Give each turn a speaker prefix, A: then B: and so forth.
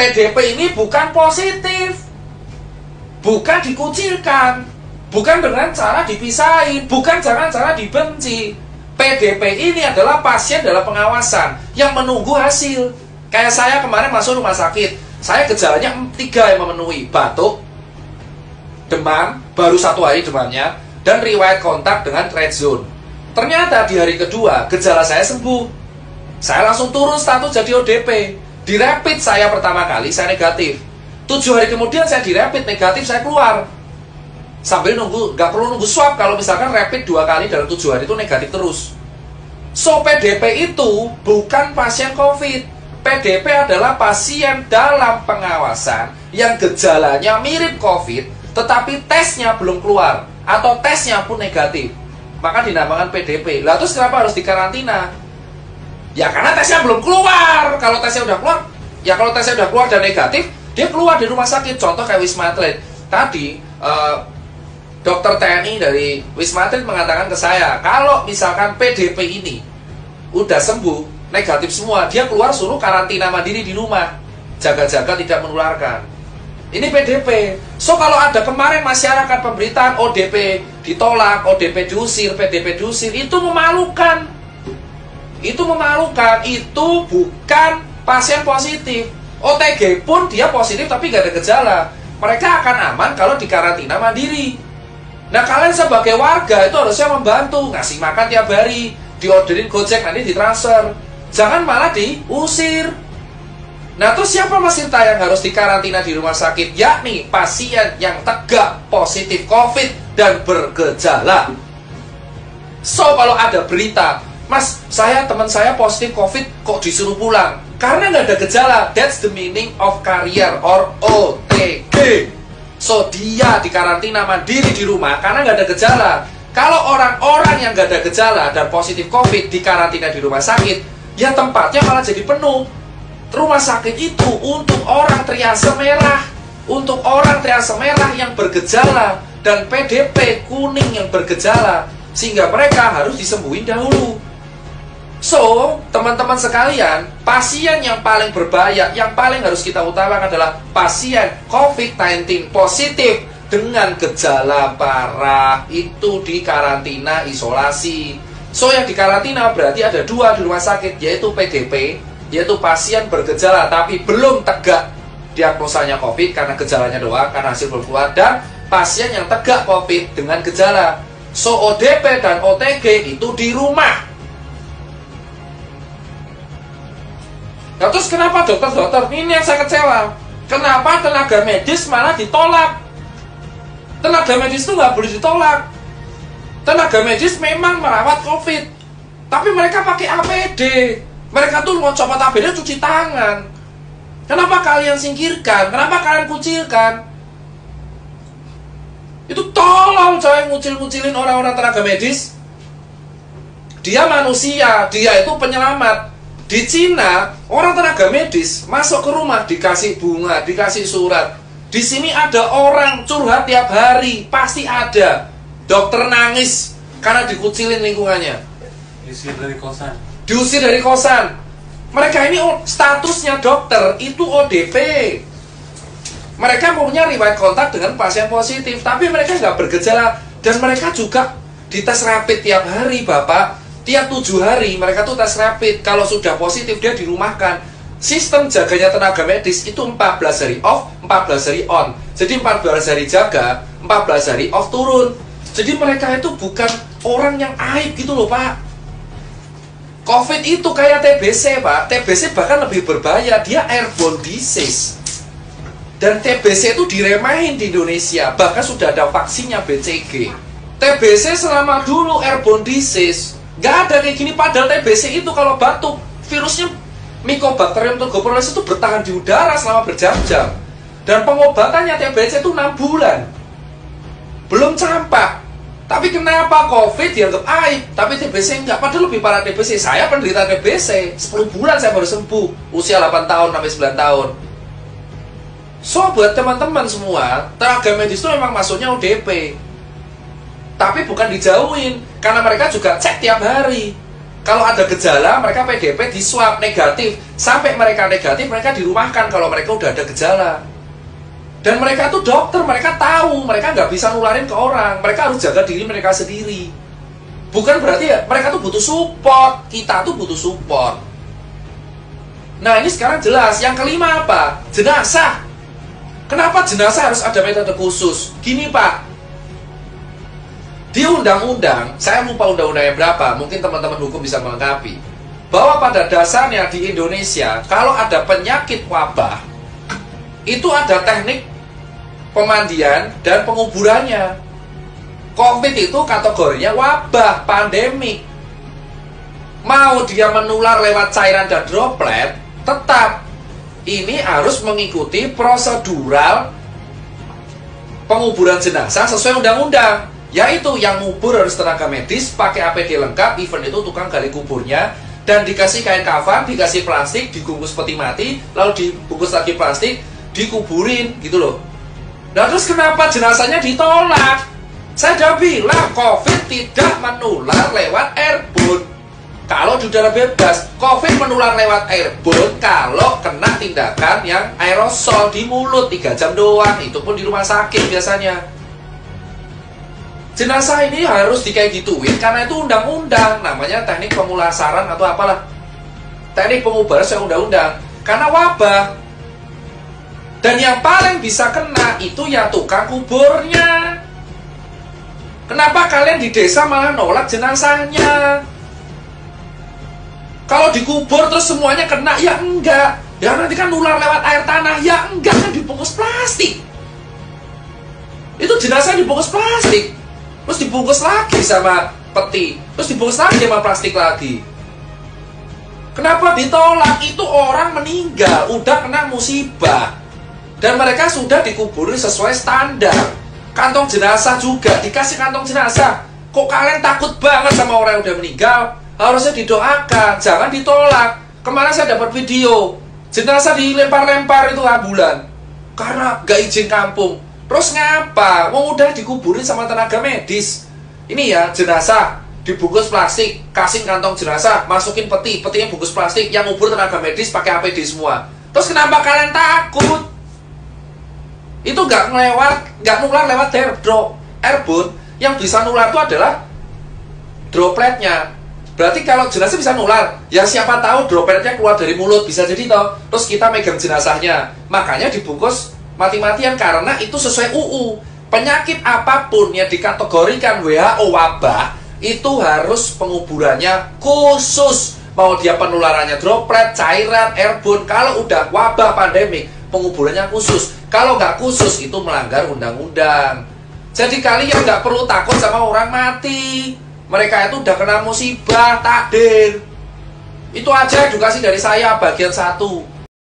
A: PDP ini bukan positif, bukan dikucilkan, bukan dengan cara dipisahin, bukan dengan cara dibenci. PDP ini adalah pasien dalam pengawasan yang menunggu hasil. Kayak saya kemarin masuk rumah sakit, saya gejalanya 3 yang memenuhi: batuk, demam, baru 1 hari demamnya, dan riwayat kontak dengan red zone. Ternyata di hari kedua gejala saya sembuh. Saya langsung turun status jadi ODP. Di rapid saya pertama kali saya negatif. 7 hari kemudian saya di rapid negatif, saya keluar. Sambil nunggu, gak perlu nunggu swab kalau misalkan rapid 2 kali dalam 7 hari itu negatif terus. So PDP itu bukan pasien COVID. PDP adalah pasien dalam pengawasan yang gejalanya mirip COVID, tetapi tesnya belum keluar atau tesnya pun negatif, maka dinamakan PDP. Lah terus kenapa harus dikarantina? Ya karena tesnya belum keluar. Kalau tesnya udah keluar, ya kalau tesnya udah keluar dan negatif, dia keluar di rumah sakit. Contoh kayak Wisma Atlet. Tadi dokter TNI dari Wisma Atlet mengatakan ke saya, kalau misalkan PDP ini udah sembuh, negatif semua, dia keluar suruh karantina mandiri di rumah, jaga-jaga tidak menularkan. Ini PDP. So kalau ada kemarin masyarakat pemberitaan ODP ditolak, ODP diusir, PDP diusir, itu memalukan. Itu memalukan. Itu bukan pasien positif. OTG pun dia positif tapi gak ada gejala. Mereka akan aman kalau dikarantina mandiri. Nah kalian sebagai warga itu harusnya membantu, ngasih makan tiap hari, diorderin Gojek, nanti ditransfer. Jangan malah diusir. Nah terus siapa Mas Tirta yang harus dikarantina di rumah sakit? Yakni pasien yang tegak positif COVID dan bergejala. So kalau ada berita, Mas, teman saya positif COVID kok disuruh pulang? Karena nggak ada gejala. That's the meaning of carrier or OTG. So dia dikarantina mandiri di rumah karena nggak ada gejala. Kalau orang-orang yang nggak ada gejala dan positif COVID dikarantina di rumah sakit, ya tempatnya malah jadi penuh. Rumah sakit itu untuk orang triase merah, untuk orang triase merah yang bergejala dan PDP kuning yang bergejala, sehingga mereka harus disembuhin dahulu. So, teman-teman sekalian, pasien yang paling berbahaya, yang paling harus kita utamakan adalah pasien COVID-19 positif dengan gejala parah. Itu dikarantina isolasi. So, yang dikarantina berarti ada 2 di rumah sakit, yaitu PDP, yaitu pasien bergejala tapi belum tegak diagnosanya COVID karena gejalanya doang, karena hasil belum keluar, dan pasien yang tegak COVID dengan gejala. So, ODP dan OTG itu di rumah. Nah, terus kenapa dokter-dokter? Ini yang saya kecewa. Kenapa tenaga medis malah ditolak? Tenaga medis itu nggak boleh ditolak. Tenaga medis memang merawat COVID, tapi mereka pakai APD. Mereka tuh mau copot APD cuci tangan. Kenapa kalian singkirkan? Kenapa kalian kucilkan? Itu tolong coy, ngucil-ngucilin orang-orang tenaga medis. Dia manusia, dia itu penyelamat. Di Cina, orang tenaga medis masuk ke rumah dikasih bunga, dikasih surat. Di sini ada orang curhat tiap hari, pasti ada. Dokter nangis karena dikucilin lingkungannya.
B: Diusir dari kosan.
A: Diusir dari kosan. Mereka ini statusnya dokter, itu ODP. Mereka punya riwayat kontak dengan pasien positif, tapi mereka nggak bergejala. Dan mereka juga dites rapid tiap hari, Bapak. Tiap 7 hari mereka tuh tes rapid. Kalau sudah positif dia dirumahkan. Sistem jaganya tenaga medis itu 14 hari off, 14 hari on. Jadi 14 hari jaga, 14 hari off turun. Jadi mereka itu bukan orang yang aib gitu loh Pak. COVID itu kayak TBC Pak. TBC bahkan lebih berbahaya. Dia airborne disease. Dan TBC itu diremahin di Indonesia. Bahkan sudah ada vaksinnya BCG. TBC selama dulu airborne disease, gak ada kayak gini. Padahal TBC itu kalau batuk, virusnya Mycobacterium tuberculosis itu bertahan di udara selama berjam-jam. Dan pengobatannya TBC itu 6 bulan. Belum campak. Tapi kenapa COVID dianggap aib, tapi TBC enggak? Padahal lebih parah TBC. Saya penderita TBC, 10 bulan saya baru sembuh. Usia 8 tahun sampai 9 tahun. So buat teman-teman semua, tenaga medis itu memang masuknya ODP. Tapi bukan dijauhin, karena mereka juga cek tiap hari. Kalau ada gejala, mereka PDP di swab negatif. Sampai mereka negatif, mereka dirumahkan kalau mereka udah ada gejala. Dan mereka tuh dokter, mereka tahu, mereka nggak bisa nularin ke orang. Mereka harus jaga diri mereka sendiri. Bukan berarti ya, mereka tuh butuh support. Kita tuh butuh support. Nah ini sekarang jelas. Yang kelima apa? Jenazah. Kenapa jenazah harus ada metode khusus? Gini Pak, di undang-undang, saya lupa undang-undangnya berapa, mungkin teman-teman hukum bisa melengkapi, bahwa pada dasarnya di Indonesia, kalau ada penyakit wabah, itu ada teknik pemandian dan penguburannya. COVID itu kategorinya wabah, pandemik. Mau dia menular lewat cairan dan droplet, tetap ini harus mengikuti prosedural penguburan jenazah sesuai undang-undang. Yaitu yang ngubur harus tenaga medis, pakai APD lengkap, even itu tukang gali kuburnya, dan dikasih kain kafan, dikasih plastik, dibungkus peti mati, lalu dibungkus lagi plastik, dikuburin, gitu loh. Nah terus kenapa jenazahnya ditolak? Saya udah bilang, COVID tidak menular lewat airborne. Kalau di udara bebas, COVID menular lewat airborne kalau kena tindakan yang aerosol di mulut 3 jam doang, itu pun di rumah sakit biasanya. Jenazah ini harus kayak gituin karena itu undang-undang, namanya teknik pemulasaran atau apalah, teknik pengubaran sesuai undang-undang, karena wabah. Dan yang paling bisa kena itu ya tukang kuburnya. Kenapa kalian di desa malah nolak jenazahnya? Kalau dikubur terus semuanya kena, ya enggak. Ya nanti kan nular lewat air tanah, ya enggak, kan dibungkus plastik. Itu jenazah dibungkus plastik, terus dibungkus lagi sama peti, terus dibungkus lagi sama plastik lagi. Kenapa ditolak? Itu orang meninggal, udah kena musibah, dan mereka sudah dikuburi sesuai standar. Kantong jenazah juga dikasih kantong jenazah. Kok kalian takut banget sama orang yang udah meninggal? Harusnya didoakan, jangan ditolak. Kemarin saya dapat video jenazah dilempar-lempar itu ambulan karena gak izin kampung. Terus ngapa? Wong udah dikuburin sama tenaga medis. Ini ya jenazah dibungkus plastik, kasih kantong jenazah, masukin peti, petinya bungkus plastik, yang ngubur tenaga medis pakai APD semua. Terus kenapa kalian takut? Itu nggak nular lewat airborne. Yang bisa nular itu adalah dropletnya. Berarti kalau jenazah bisa nular, ya siapa tahu dropletnya keluar dari mulut, bisa jadi toh. Terus kita megang jenazahnya, makanya dibungkus mati-matian karena itu sesuai UU. Penyakit apapun yang dikategorikan WHO wabah itu harus penguburannya khusus. Mau dia penularannya droplet, cairan, airborne, kalau udah wabah pandemik, penguburannya khusus. Kalau nggak khusus itu melanggar undang-undang. Jadi kalian nggak perlu takut sama orang mati. Mereka itu udah kena musibah, takdir. Itu aja edukasi dari saya bagian 1.